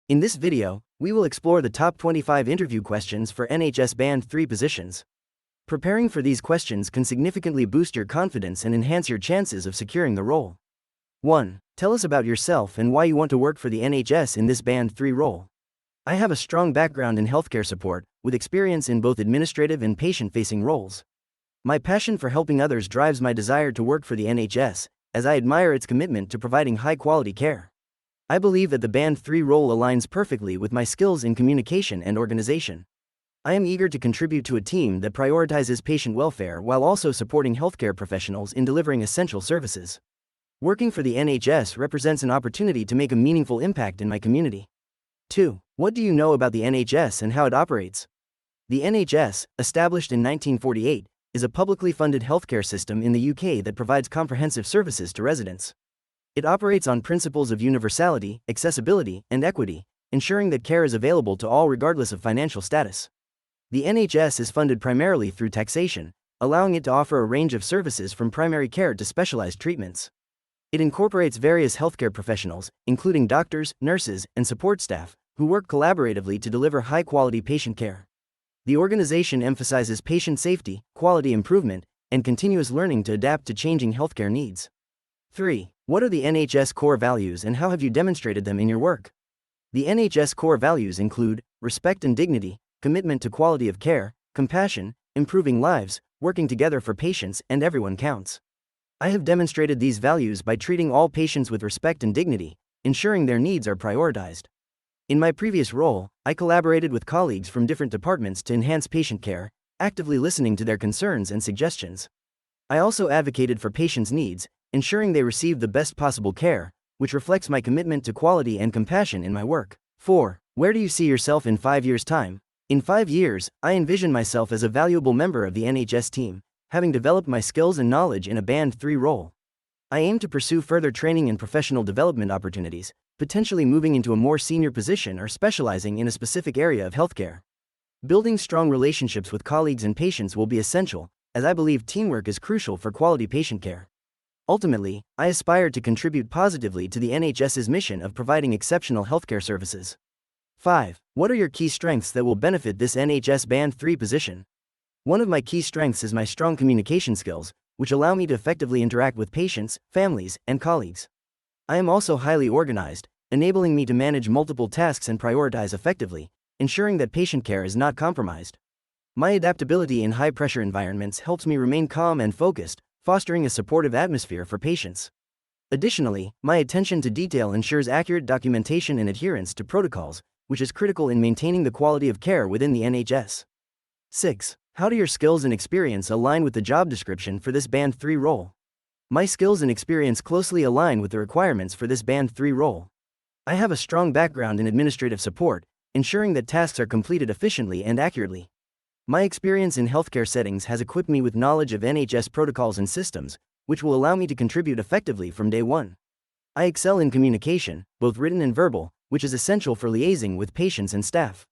In this video, we will explore the top 25 interview questions for NHS Band 3 positions. Preparing for these questions can significantly boost your confidence and enhance your chances of securing the role. 1. Tell us about yourself and why you want to work for the NHS in this Band 3 role. I have a strong background in healthcare support, with experience in both administrative and patient-facing roles. My passion for helping others drives my desire to work for the NHS, as I admire its commitment to providing high-quality care. I believe that the Band 3 role aligns perfectly with my skills in communication and organization. I am eager to contribute to a team that prioritizes patient welfare while also supporting healthcare professionals in delivering essential services. Working for the NHS represents an opportunity to make a meaningful impact in my community. 2. What do you know about the NHS and how it operates? The NHS, established in 1948, is a publicly funded healthcare system in the UK that provides comprehensive services to residents. It operates on principles of universality, accessibility, and equity, ensuring that care is available to all regardless of financial status. The NHS is funded primarily through taxation, allowing it to offer a range of services from primary care to specialized treatments. It incorporates various healthcare professionals, including doctors, nurses, and support staff, who work collaboratively to deliver high-quality patient care. The organization emphasizes patient safety, quality improvement, and continuous learning to adapt to changing healthcare needs. 3. What are the NHS core values and how have you demonstrated them in your work? The NHS core values include respect and dignity, commitment to quality of care, compassion, improving lives, working together for patients, and everyone counts. I have demonstrated these values by treating all patients with respect and dignity, ensuring their needs are prioritized. In my previous role, I collaborated with colleagues from different departments to enhance patient care, actively listening to their concerns and suggestions. I also advocated for patients' needs, ensuring they receive the best possible care, which reflects my commitment to quality and compassion in my work. 4. Where do you see yourself in 5 years' time? In 5 years, I envision myself as a valuable member of the NHS team, having developed my skills and knowledge in a Band 3 role. I aim to pursue further training and professional development opportunities, potentially moving into a more senior position or specializing in a specific area of healthcare. Building strong relationships with colleagues and patients will be essential, as I believe teamwork is crucial for quality patient care. Ultimately, I aspire to contribute positively to the NHS's mission of providing exceptional healthcare services. 5. What are your key strengths that will benefit this NHS Band 3 position? One of my key strengths is my strong communication skills, which allow me to effectively interact with patients, families, and colleagues. I am also highly organized, enabling me to manage multiple tasks and prioritize effectively, ensuring that patient care is not compromised. My adaptability in high-pressure environments helps me remain calm and focused, fostering a supportive atmosphere for patients. Additionally, my attention to detail ensures accurate documentation and adherence to protocols, which is critical in maintaining the quality of care within the NHS. 6. How do your skills and experience align with the job description for this Band 3 role? My skills and experience closely align with the requirements for this Band 3 role. I have a strong background in administrative support, ensuring that tasks are completed efficiently and accurately. My experience in healthcare settings has equipped me with knowledge of NHS protocols and systems, which will allow me to contribute effectively from day one. I excel in communication, both written and verbal, which is essential for liaising with patients and staff.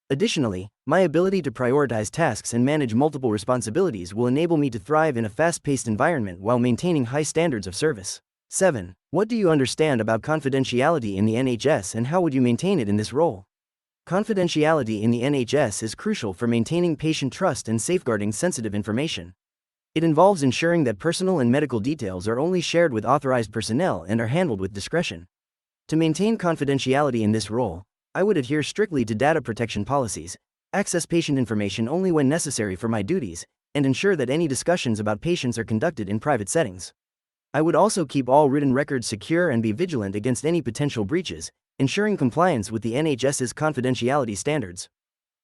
Additionally, my ability to prioritize tasks and manage multiple responsibilities will enable me to thrive in a fast-paced environment while maintaining high standards of service. 7. What do you understand about confidentiality in the NHS and how would you maintain it in this role? Confidentiality in the NHS is crucial for maintaining patient trust and safeguarding sensitive information. It involves ensuring that personal and medical details are only shared with authorized personnel and are handled with discretion. To maintain confidentiality in this role, I would adhere strictly to data protection policies, access patient information only when necessary for my duties, and ensure that any discussions about patients are conducted in private settings. I would also keep all written records secure and be vigilant against any potential breaches, ensuring compliance with the NHS's confidentiality standards.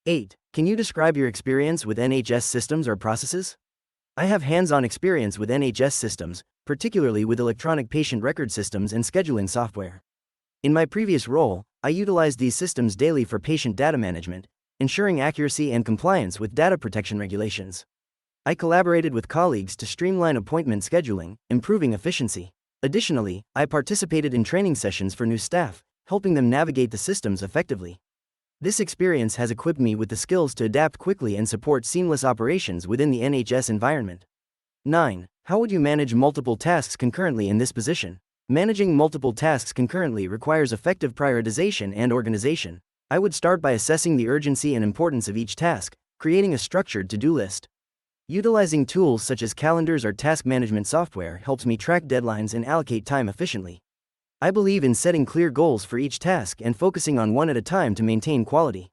8. Can you describe your experience with NHS systems or processes? I have hands-on experience with NHS systems, particularly with electronic patient record systems and scheduling software. In my previous role, I utilized these systems daily for patient data management, ensuring accuracy and compliance with data protection regulations. I collaborated with colleagues to streamline appointment scheduling, improving efficiency. Additionally, I participated in training sessions for new staff, helping them navigate the systems effectively. This experience has equipped me with the skills to adapt quickly and support seamless operations within the NHS environment. 9. How would you manage multiple tasks concurrently in this position? Managing multiple tasks concurrently requires effective prioritization and organization. I would start by assessing the urgency and importance of each task, creating a structured to-do list. Utilizing tools such as calendars or task management software helps me track deadlines and allocate time efficiently. I believe in setting clear goals for each task and focusing on one at a time to maintain quality.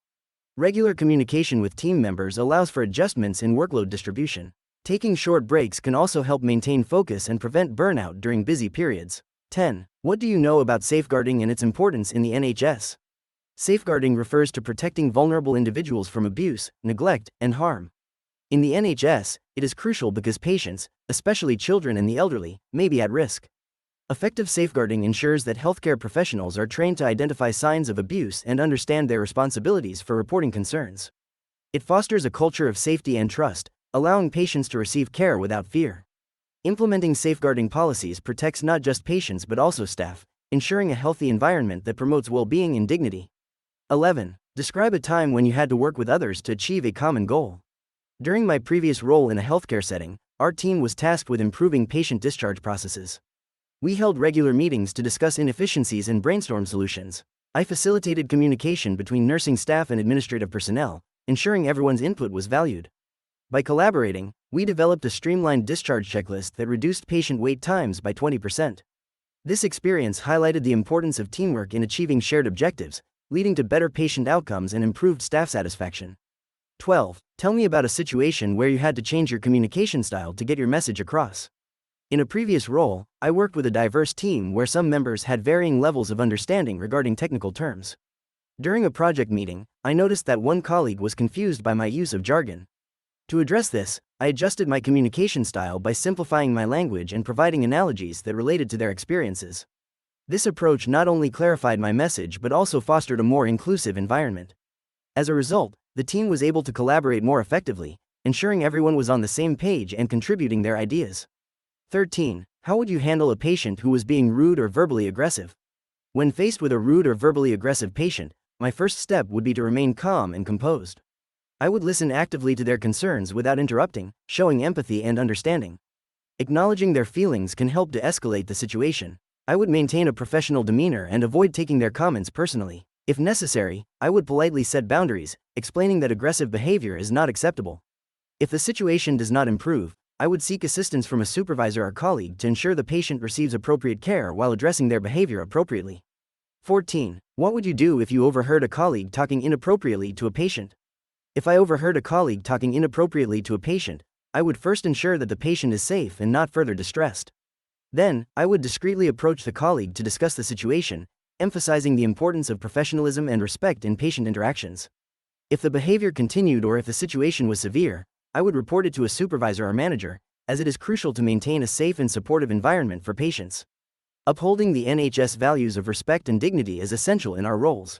Regular communication with team members allows for adjustments in workload distribution. Taking short breaks can also help maintain focus and prevent burnout during busy periods. 10. What do you know about safeguarding and its importance in the NHS? Safeguarding refers to protecting vulnerable individuals from abuse, neglect, and harm. In the NHS, it is crucial because patients, especially children and the elderly, may be at risk. Effective safeguarding ensures that healthcare professionals are trained to identify signs of abuse and understand their responsibilities for reporting concerns. It fosters a culture of safety and trust, allowing patients to receive care without fear. Implementing safeguarding policies protects not just patients but also staff, ensuring a healthy environment that promotes well-being and dignity. 11. Describe a time when you had to work with others to achieve a common goal. During my previous role in a healthcare setting, our team was tasked with improving patient discharge processes. We held regular meetings to discuss inefficiencies and brainstorm solutions. I facilitated communication between nursing staff and administrative personnel, ensuring everyone's input was valued. By collaborating, we developed a streamlined discharge checklist that reduced patient wait times by 20%. This experience highlighted the importance of teamwork in achieving shared objectives, leading to better patient outcomes and improved staff satisfaction. 12. Tell me about a situation where you had to change your communication style to get your message across. In a previous role, I worked with a diverse team where some members had varying levels of understanding regarding technical terms. During a project meeting, I noticed that one colleague was confused by my use of jargon. To address this, I adjusted my communication style by simplifying my language and providing analogies that related to their experiences. This approach not only clarified my message but also fostered a more inclusive environment. As a result, the team was able to collaborate more effectively, ensuring everyone was on the same page and contributing their ideas. 13. How would you handle a patient who was being rude or verbally aggressive? When faced with a rude or verbally aggressive patient, my first step would be to remain calm and composed. I would listen actively to their concerns without interrupting, showing empathy and understanding. Acknowledging their feelings can help to escalate the situation. I would maintain a professional demeanor and avoid taking their comments personally. If necessary, I would politely set boundaries, explaining that aggressive behavior is not acceptable. If the situation does not improve, I would seek assistance from a supervisor or colleague to ensure the patient receives appropriate care while addressing their behavior appropriately. 14. What would you do if you overheard a colleague talking inappropriately to a patient? If I overheard a colleague talking inappropriately to a patient, I would first ensure that the patient is safe and not further distressed. Then, I would discreetly approach the colleague to discuss the situation, emphasizing the importance of professionalism and respect in patient interactions. If the behavior continued or if the situation was severe, I would report it to a supervisor or manager, as it is crucial to maintain a safe and supportive environment for patients. Upholding the NHS values of respect and dignity is essential in our roles.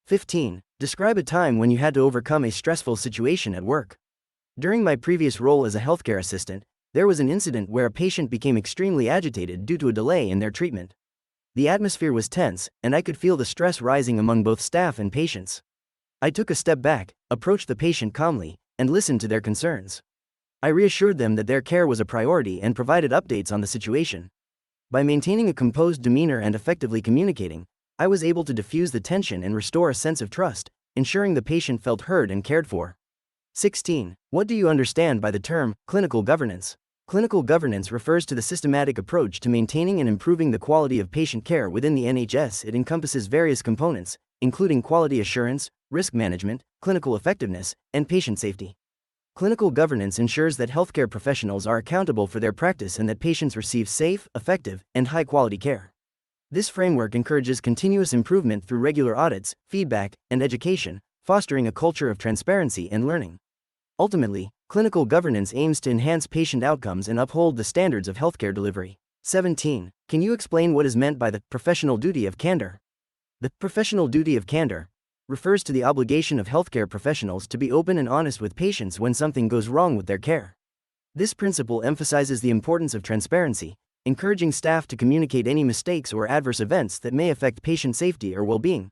15. Describe a time when you had to overcome a stressful situation at work. During my previous role as a healthcare assistant, there was an incident where a patient became extremely agitated due to a delay in their treatment. The atmosphere was tense, and I could feel the stress rising among both staff and patients. I took a step back, approached the patient calmly, and listened to their concerns. I reassured them that their care was a priority and provided updates on the situation. By maintaining a composed demeanor and effectively communicating, I was able to diffuse the tension and restore a sense of trust, ensuring the patient felt heard and cared for. 16. What do you understand by the term clinical governance? Clinical governance refers to the systematic approach to maintaining and improving the quality of patient care within the NHS. It encompasses various components, including quality assurance, risk management, clinical effectiveness, and patient safety. Clinical governance ensures that healthcare professionals are accountable for their practice and that patients receive safe, effective, and high-quality care. This framework encourages continuous improvement through regular audits, feedback, and education, fostering a culture of transparency and learning. Ultimately, clinical governance aims to enhance patient outcomes and uphold the standards of healthcare delivery. 17. Can you explain what is meant by the professional duty of candor? The professional duty of candor refers to the obligation of healthcare professionals to be open and honest with patients when something goes wrong with their care. This principle emphasizes the importance of transparency, encouraging staff to communicate any mistakes or adverse events that may affect patient safety or well-being.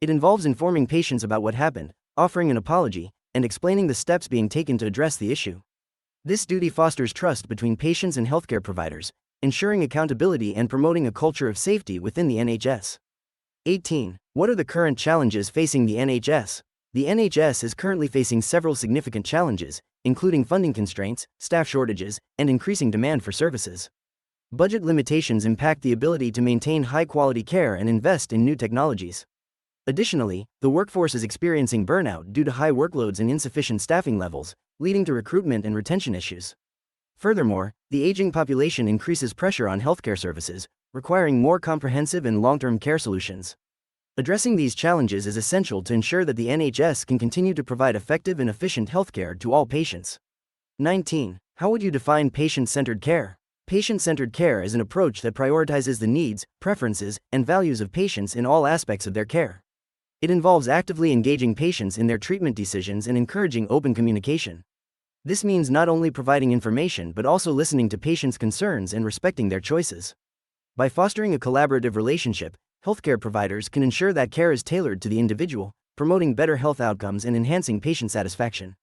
It involves informing patients about what happened, offering an apology, and explaining the steps being taken to address the issue. This duty fosters trust between patients and healthcare providers, ensuring accountability and promoting a culture of safety within the NHS. 18. What are the current challenges facing the NHS? The NHS is currently facing several significant challenges, including funding constraints, staff shortages, and increasing demand for services. Budget limitations impact the ability to maintain high-quality care and invest in new technologies. Additionally, the workforce is experiencing burnout due to high workloads and insufficient staffing levels, leading to recruitment and retention issues. Furthermore, the aging population increases pressure on healthcare services, requiring more comprehensive and long-term care solutions. Addressing these challenges is essential to ensure that the NHS can continue to provide effective and efficient healthcare to all patients. 19. How would you define patient-centered care? Patient-centered care is an approach that prioritizes the needs, preferences, and values of patients in all aspects of their care. It involves actively engaging patients in their treatment decisions and encouraging open communication. This means not only providing information but also listening to patients' concerns and respecting their choices. By fostering a collaborative relationship, healthcare providers can ensure that care is tailored to the individual, promoting better health outcomes and enhancing patient satisfaction.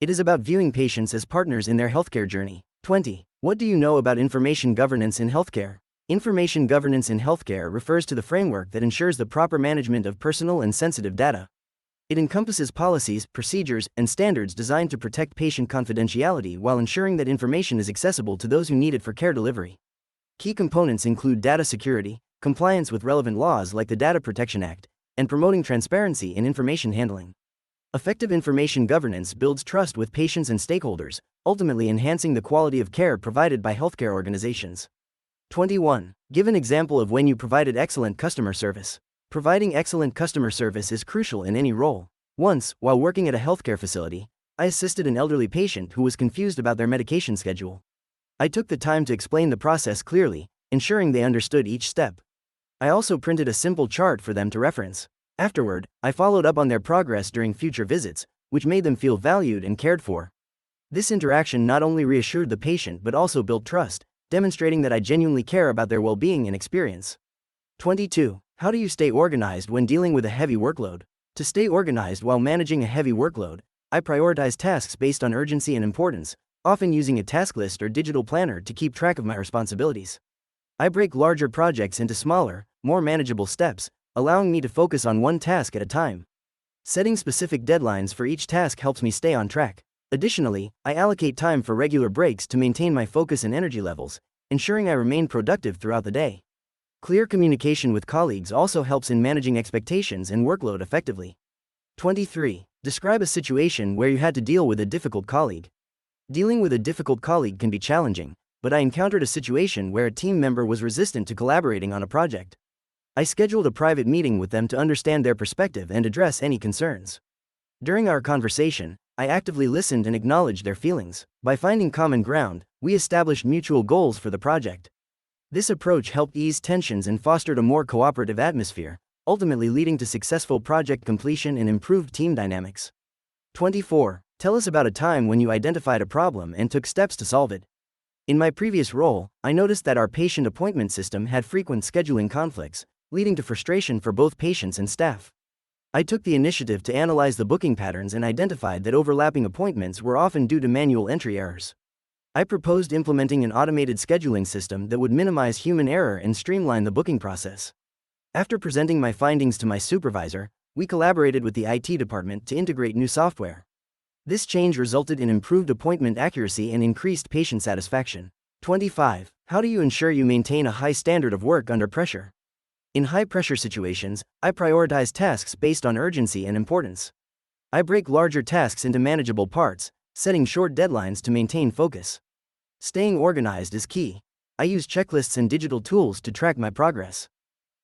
It is about viewing patients as partners in their healthcare journey. 20. What do you know about information governance in healthcare? Information governance in healthcare refers to the framework that ensures the proper management of personal and sensitive data. It encompasses policies, procedures, and standards designed to protect patient confidentiality while ensuring that information is accessible to those who need it for care delivery. Key components include data security, compliance with relevant laws like the Data Protection Act, and promoting transparency in information handling. Effective information governance builds trust with patients and stakeholders, ultimately enhancing the quality of care provided by healthcare organizations. 21. Give an example of when you provided excellent customer service. Providing excellent customer service is crucial in any role. Once, while working at a healthcare facility, I assisted an elderly patient who was confused about their medication schedule. I took the time to explain the process clearly, ensuring they understood each step. I also printed a simple chart for them to reference. Afterward, I followed up on their progress during future visits, which made them feel valued and cared for. This interaction not only reassured the patient but also built trust, demonstrating that I genuinely care about their well-being and experience. 22. How do you stay organized when dealing with a heavy workload? To stay organized while managing a heavy workload, I prioritize tasks based on urgency and importance, often using a task list or digital planner to keep track of my responsibilities. I break larger projects into smaller, more manageable steps, allowing me to focus on one task at a time. Setting specific deadlines for each task helps me stay on track. Additionally, I allocate time for regular breaks to maintain my focus and energy levels, ensuring I remain productive throughout the day. Clear communication with colleagues also helps in managing expectations and workload effectively. 23. Describe a situation where you had to deal with a difficult colleague. Dealing with a difficult colleague can be challenging, but I encountered a situation where a team member was resistant to collaborating on a project. I scheduled a private meeting with them to understand their perspective and address any concerns. During our conversation, I actively listened and acknowledged their feelings. By finding common ground, we established mutual goals for the project. This approach helped ease tensions and fostered a more cooperative atmosphere, ultimately leading to successful project completion and improved team dynamics. 24. Tell us about a time when you identified a problem and took steps to solve it. In my previous role, I noticed that our patient appointment system had frequent scheduling conflicts, leading to frustration for both patients and staff. I took the initiative to analyze the booking patterns and identified that overlapping appointments were often due to manual entry errors. I proposed implementing an automated scheduling system that would minimize human error and streamline the booking process. After presenting my findings to my supervisor, we collaborated with the IT department to integrate new software. This change resulted in improved appointment accuracy and increased patient satisfaction. 25. How do you ensure you maintain a high standard of work under pressure? In high-pressure situations, I prioritize tasks based on urgency and importance. I break larger tasks into manageable parts, setting short deadlines to maintain focus. Staying organized is key. I use checklists and digital tools to track my progress.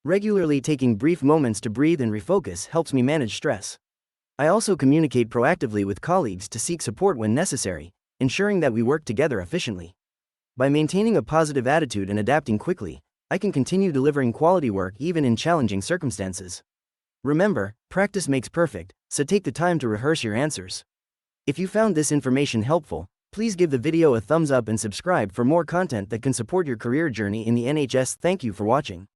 Regularly taking brief moments to breathe and refocus helps me manage stress. I also communicate proactively with colleagues to seek support when necessary, ensuring that we work together efficiently. By maintaining a positive attitude and adapting quickly, I can continue delivering quality work even in challenging circumstances. Remember, practice makes perfect, so take the time to rehearse your answers. If you found this information helpful, please give the video a thumbs up and subscribe for more content that can support your career journey in the NHS. Thank you for watching.